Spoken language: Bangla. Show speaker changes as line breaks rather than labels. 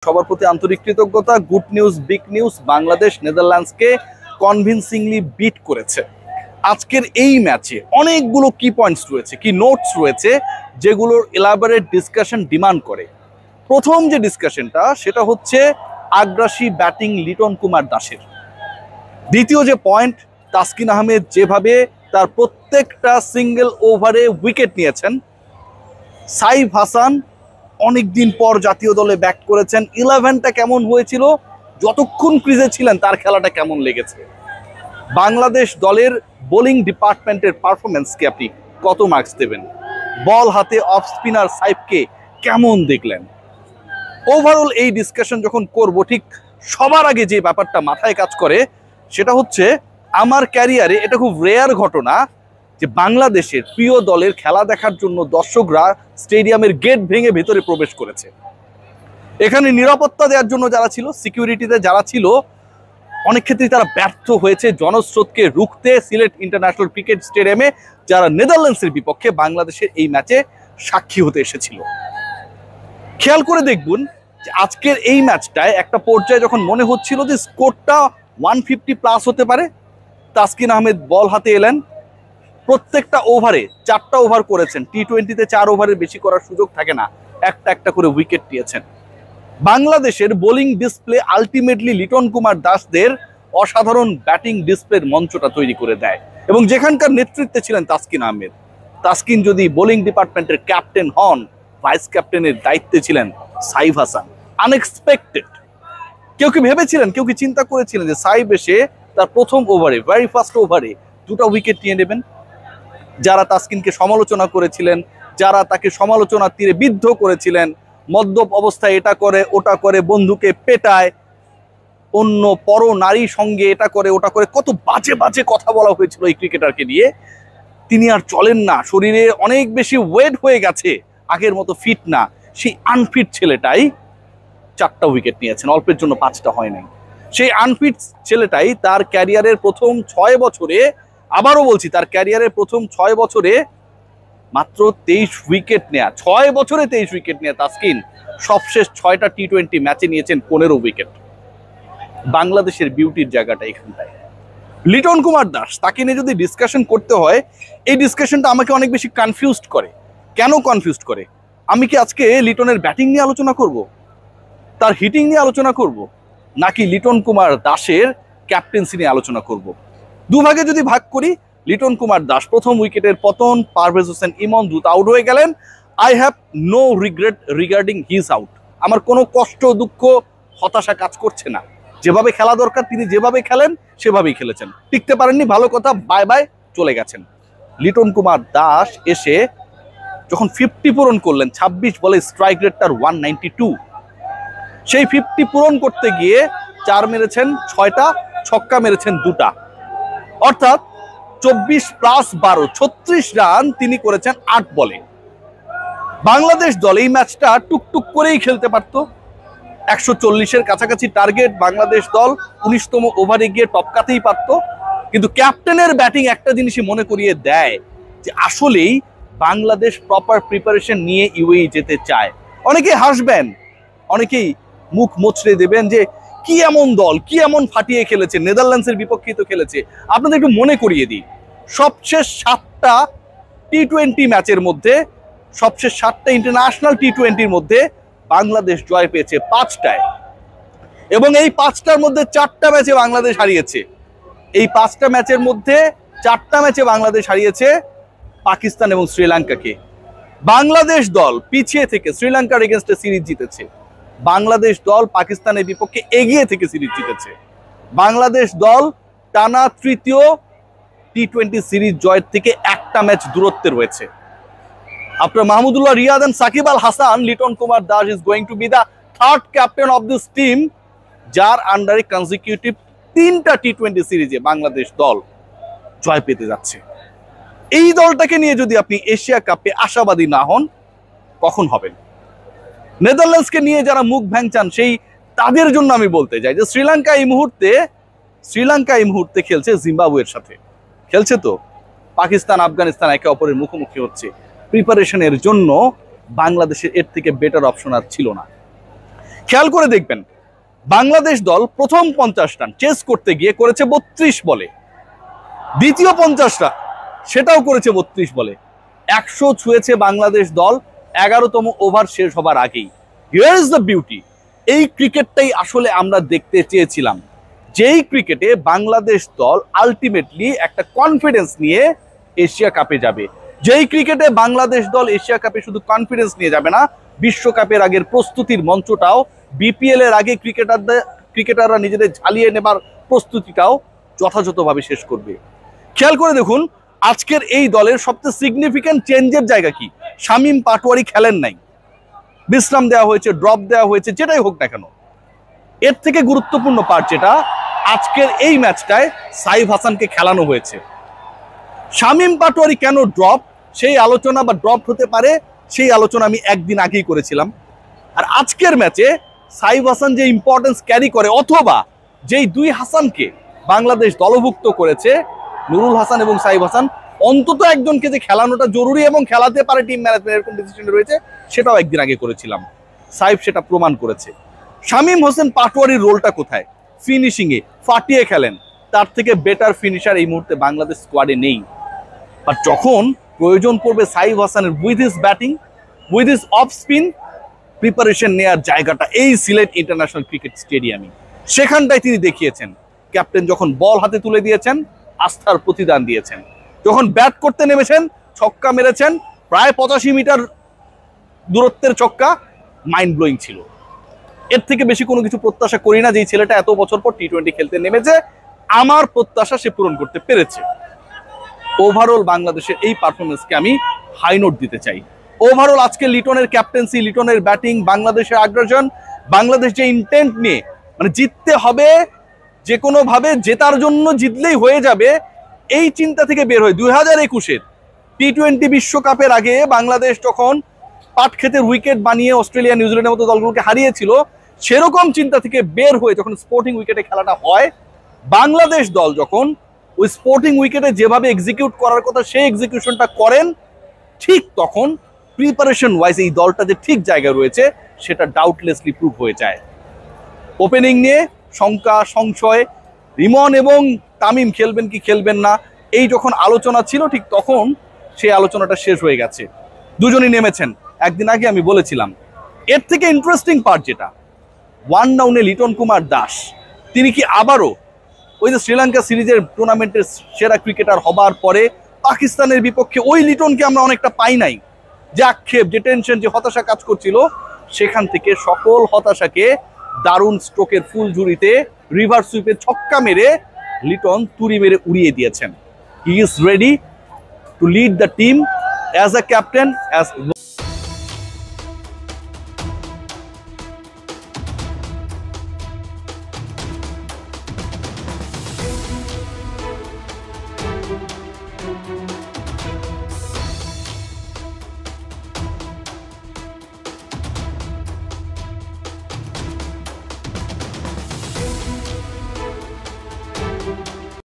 সবার প্রতি আন্তরিক কৃতজ্ঞতা। Good news, big news, Bangladesh নেদারল্যান্ডসকে কনভিনসিংলি বিট করেছে। আজকের এই ম্যাচে অনেকগুলো কি পয়েন্টস রয়েছে, কি নোটস রয়েছে, যেগুলোর এলাবোরেট ডিসকাশন ডিমান্ড করে। প্রথম যে ডিসকাশনটা সেটা হচ্ছে আগ্রাসী ব্যাটিং লিটন কুমার দাসের। দ্বিতীয় যে পয়েন্ট, তাসকিন আহমেদ যেভাবে তার প্রত্যেকটা সিঙ্গেল ওভারে উইকেট নিয়েছেন। সাইফ হাসান অনেকদিন পর জাতীয় দলে ব্যাক করেছেন। 11টা কেমন হয়েছিল, যতক্ষণ ক্রিজে ছিলেন তার খেলাটা কেমন লেগেছে। বাংলাদেশ দলের বোলিং ডিপার্টমেন্টের পারফরমেন্সকে আপনি কত মার্কস দেবেন? বল হাতে অফ স্পিনার সাইফকে কেমন দেখলেন? ওভারঅল এই ডিসকাশন যখন করব, ঠিক সবার আগে যে ব্যাপারটা মাথায় কাজ করে সেটা হচ্ছে, আমার ক্যারিয়ারে এটা খুব রেয়ার ঘটনা যে বাংলাদেশের প্রিয় দলের খেলা দেখার জন্য দর্শকরা স্টেডিয়ামের গেট ভেঙে ভেতরে প্রবেশ করেছে। এখানে নিরাপত্তা দেওয়ার জন্য যারা ছিল, সিকিউরিটিতে যারা ছিল, অনেক ক্ষেত্রেই তারা ব্যর্থ হয়েছে জনস্রোতকে রুখতে। সিলেট ইন্টারন্যাশনাল ক্রিকেট স্টেডিয়ামে যারা নেদারল্যান্ডসের বিপক্ষে বাংলাদেশের এই ম্যাচে সাক্ষী হতে এসেছিল। খেয়াল করে দেখুন যে আজকের এই ম্যাচটায় একটা পর্যায়ে যখন মনে হচ্ছিল যে স্কোরটা 150 প্লাস হতে পারে, তাসকিন আহমেদ বল হাতে এলেন। প্রত্যেকটা ওভারে 4টা ওভার করেছেন। টি-20তে 4 ওভারের বেশি করার সুযোগ থাকে না, একটা একটা করে উইকেট নিয়েছেন। বাংলাদেশের bowling display ultimately Liton Kumar দাসদের অসাধারণ ব্যাটিং ডিসপ্লের মঞ্চটা তৈরি করে দেয়, এবং যেখানকার নেতৃত্বে ছিলেন তাসকিন আহমেদ। তাসকিন যদি বোলিং ডিপার্টমেন্টের ক্যাপ্টেন হন, ভাইস ক্যাপ্টেনের দায়িত্বে ছিলেন সাইফ হাসান। আনএক্সপেক্টেড। কেউ কি ভেবেছিলেন, কেউ কি চিন্তা করেছিলেন যে সাইফ এসে তার প্রথম ওভারে, ভেরি ফার্স্ট ওভারে 2টা উইকেট নিয়ে নেবেন? যারা তাসকিনকে সমালোচনা করেছিলেন, যারা তাকে সমালোচনার তীরে বিদ্ধ করেছিলেন, মদ্যপ অবস্থায় এটা করে ওটা করে, বন্ধুকে পেটায়, অন্য পর নারীর সঙ্গে এটা করে ওটা করে, কত বাজে বাজে কথা বলা হয়েছিল এই ক্রিকেটারকে নিয়ে। তিনি আর চলেন না, শরীরে অনেক বেশি ওয়েট হয়ে গেছে, আগের মতো ফিট না। সেই আনফিট ছেলেটাই 4টা উইকেট নিয়েছেন, অল্পের জন্য 5টা হয় নাই। সেই আনফিট ছেলেটাই তার ক্যারিয়ারের প্রথম 6 বছরে, আবারও বলছি, তার ক্যারিয়ারের প্রথম 6 বছরে মাত্র 23 উইকেট নেয়া। 6 বছরে 23 উইকেট নেয়া তাসকিন সবশেষ 6টা টি-20 ম্যাচে নিয়েছেন 15 উইকেট। বাংলাদেশের বিউটির জায়গাটা এখানটায়। লিটন কুমার দাস, তাকে নিয়ে যদি ডিসকাশন করতে হয়, এই ডিসকাশনটা আমাকে অনেক বেশি কনফিউজড করে। কেন কনফিউজড করে? আমি কি আজকে লিটনের ব্যাটিং নিয়ে আলোচনা করব, তার হিটিং নিয়ে আলোচনা করব, নাকি লিটন কুমার দাসের ক্যাপ্টেন্সি নিয়ে আলোচনা করব? দুভাগে যদি ভাগ করি, লিটন কুমার দাস প্রথম উইকেটের পতন, পারভেজ হোসেন ইমন দ্রুত আউট হয়ে গেলেন। I have no regret regarding his out. আমার কোনো কষ্ট, দুঃখ, হতাশা কাজ করছে না। যেভাবে খেলা দরকার তিনি যেভাবে খেলেন সেভাবেই খেলেছেন। টিকতে পারেননি, ভালো কথা, বাই বাই, চলে গেছেন। লিটন কুমার দাস এসে যখন 50 পূরণ করলেন, 26 বলে স্ট্রাইক রেট তার 192, সেই 50 পূরণ করতে গিয়ে 4 মেরেছেন 6টা, ছক্কা মেরেছেন 2টা, অর্থাৎ 24 প্লাস 12, 36 রান তিনি করেছেন 8 বলে। বাংলাদেশ দল এই ম্যাচটা টুকটুক করেই খেলতে পারত। 140-এর কাছাকাছি টার্গেট, বাংলাদেশ দল 19তম ওভারে গিয়ে টপকাতেই পারত। কিন্তু ক্যাপ্টেনের ব্যাটিং একটা জিনিসই মনে করিয়ে দেয় যে আসলেই বাংলাদেশ প্রপার প্রিপারেশন নিয়ে ইউএই যেতে চায়। অনেকেই হাসবেন, অনেকেই মুখ মোচড়ে দেবেন যে কি এমন দল, কি এমন ফাটিয়ে খেলেছে, নেদারল্যান্ডসের বিপক্ষে তো খেলেছে। আপনাদের একটু মনে করিয়ে দিই, সবশেষ 7টা টি-20 ম্যাচের মধ্যে, সবশেষ 7টা ইন্টারন্যাশনাল টি-20-র মধ্যে বাংলাদেশ জয় পেয়েছে 5টায়, এবং এই 5টার মধ্যে 4টা ম্যাচে বাংলাদেশ হারিয়েছে। এই 5টা ম্যাচের মধ্যে 4টা ম্যাচে বাংলাদেশ হারিয়েছে পাকিস্তান এবং শ্রীলঙ্কাকে। বাংলাদেশ দল পিছিয়ে থেকে শ্রীলঙ্কার এগেনস্টে সিরিজ জিতেছে। বাংলাদেশ দল পাকিস্তানের বিপক্ষে এগিয়ে থেকে সিরিজ জিতেছে। বাংলাদেশ দল টানা 3য় টি-20 সিরিজ জয়ের থেকে একটা ম্যাচ দূরত্বে রয়েছে। আপনার Mahmudullah Riyad and Shakib Al Hasan, Liton Kumar Das is going to be the 3rd captain of this team, যার আন্ডারে কনজিকিউটিভ 3টা টি-20 সিরিজে বাংলাদেশ দল জয় পেতে যাচ্ছে। এই দলটাকে নিয়ে যদি আপনি এশিয়া কাপে আশাবাদী না হন, কখন হবেন? নেদারল্যান্ডসকে নিয়ে যারা মুখ ভ্যাংচান, সেই তাদের জন্য আমি বলতে চাই যে শ্রীলঙ্কা এই মুহূর্তে খেলছে জিম্বাবুয়ের সাথে, খেলছে তো পাকিস্তান, আফগানিস্তান একে অপরের মুখোমুখি হচ্ছে। প্রিপারেশনের জন্য বাংলাদেশের এর থেকে বেটার অপশন আর ছিল না। খেয়াল করে দেখবেন বাংলাদেশ দল প্রথম 50 রান চেস করতে গিয়ে করেছে 32 বলে, দ্বিতীয় 50 রান সেটাও করেছে 32 বলে। 100 ছুঁয়েছে বাংলাদেশ দল 11তম ওভার শেষ হবার আগেই। Here is the beauty. এই ক্রিকেটটাই আসলে আমরা দেখতে চেয়েছিলাম, যেই ক্রিকেটে বাংলাদেশ দল আলটিমেটলি একটা কনফিডেন্স নিয়ে এশিয়া কাপে যাবে, যেই ক্রিকেটে বাংলাদেশ দল এশিয়া কাপে শুধু কনফিডেন্স নিয়ে যাবে না, বিশ্বকাপের আগের প্রস্তুতির মঞ্চটাও, বিপিএল এর আগে ক্রিকেটাররা নিজেদের ঝালিয়ে নেবার প্রস্তুতিটাও যথাযথভাবে শেষ করবে। খেয়াল করে দেখুন আজকের এই দলের সবচেয়ে সিগনিফিক্যান্ট চেঞ্জের জায়গা কি? শামীম পাটোয়ারি খেলেন নাই, বিশ্রাম দেওয়া হয়েছে, ড্রপ দেওয়া হয়েছে, যেটাই হোক না কেন। এর থেকে গুরুত্বপূর্ণ পার্ট যেটা, আজকের এই ম্যাচটায় সাইফ হাসানকে খেলানো হয়েছে। শামীম পাটোয়ারি কেন ড্রপ, সেই আলোচনা বা ড্রপ হতে পারে সেই আলোচনা আমি একদিন আগেই করেছিলাম। আর আজকের ম্যাচে সাইফ হাসান যে ইম্পর্টেন্স ক্যারি করে, অথবা যেই দুই হাসানকে বাংলাদেশ দলভুক্ত করেছে, নুরুল হাসান এবং সাইফ হাসান, অন্তত একজনকে যে খেলানোটা জরুরি এবং খেলাতে পারে টিম ম্যানেজমেন্ট এরকম ডিসিশনে রয়েছে, সেটাও একদিন আগে করেছিলাম। সাইফ সেটা প্রমাণ করেছে। শামীম হোসেন পাটোয়ারির রোলটা কোথায়? ফিনিশিংয়ে ফাটিয়ে খেলেন, তার থেকে বেটার ফিনিশার এই মুহূর্তে বাংলাদেশ স্কোয়াডে নেই। আর যখন প্রয়োজন পড়বে সাইফ হাসানের with his batting, with his off spin, preparation নেওয়ার জায়গাটা এই সিলেট ইন্টারন্যাশনাল ক্রিকেট স্টেডিয়ামে, সেখানটায় তিনি দেখিয়েছেন। ক্যাপ্টেন যখন বল হাতে তুলে দিয়েছেন, আস্থার প্রতিদান দিয়েছেন। যখন ব্যাট করতে নেমেছেন, ছক্কা মেরেছেন, প্রায় 85 মিটার দূরত্বের ছক্কা, মাইন্ড ব্লোয়িং ছিল। এর থেকে বেশি কোনো কিছু প্রত্যাশা করি না। যে ছেলেটা এত বছর পর টি-20 খেলতে নেমেছে, আমার প্রত্যাশা সে পূরণ করতে পেরেছে। ওভারঅল বাংলাদেশের এই পারফরমেন্সকে আমি হাই নোট দিতে চাই। ওভারঅল আজকে লিটনের ক্যাপ্টেন্সি, লিটনের ব্যাটিং, বাংলাদেশের আগ্রাসন, বাংলাদেশ যে ইন্টেন্ট নিয়ে, মানে জিততে হবে, যে কোনো ভাবে জেতার জন্য, জিতলেই হয়ে যাবে, এই চিন্তা থেকে বের হয় 2021-এর টি-20 বিশ্বকাপের আগে বাংলাদেশ যখন পাট ক্ষেতের উইকেট বানিয়ে অস্ট্রেলিয়া, নিউজিল্যান্ডের মতো দলগুলোকে হারিয়েছিল, সেরকম চিন্তা থেকে বের হয়ে যখন স্পোর্টিং উইকেটে খেলাটা হয়, বাংলাদেশ দল যখন ওই স্পোর্টিং উইকেটে যেভাবে এক্সিকিউট করার কথা সেই এক্সিকিউশনটা করেন, ঠিক তখন প্রিপারেশন ওয়াইজ এই দলটা যে ঠিক জায়গায় রয়েছে সেটা ডাউটলেসলি প্রুভ হয়ে যায়। ওপেনিং নিয়ে শঙ্কা, সংশয়, রিমন এবং তামিম খেলবেন কি খেলবেন না, এই যখন আলোচনা ছিল, ঠিক তখন সেই আলোচনাটা শেষ হয়ে গেছে। দুজনই নেমেছেন। একদিন আগে আমি বলেছিলাম, এর থেকে ইন্টারেস্টিং পার্ট যেটা, ওয়ান ডাউনে লিটন কুমার দাস, তিনি কি আবারও ওই যে শ্রীলঙ্কা সিরিজের টুর্নামেন্টের সেরা ক্রিকেটার হবার পরে পাকিস্তানের বিপক্ষে ওই লিটনকে আমরা অনেকটা পাই নাই? যে আক্ষেপ, যে টেনশন, যে হতাশা কাজ করছিল, সেখান থেকে সকল হতাশাকে দারুণ স্ট্রোকের ফুল ঝুড়িতে রিভার্স সুইপে ছক্কা মেরে লিটন তুড়ি মেরে উড়িয়ে দিয়েছেন। He is ready to lead the team as a captain, as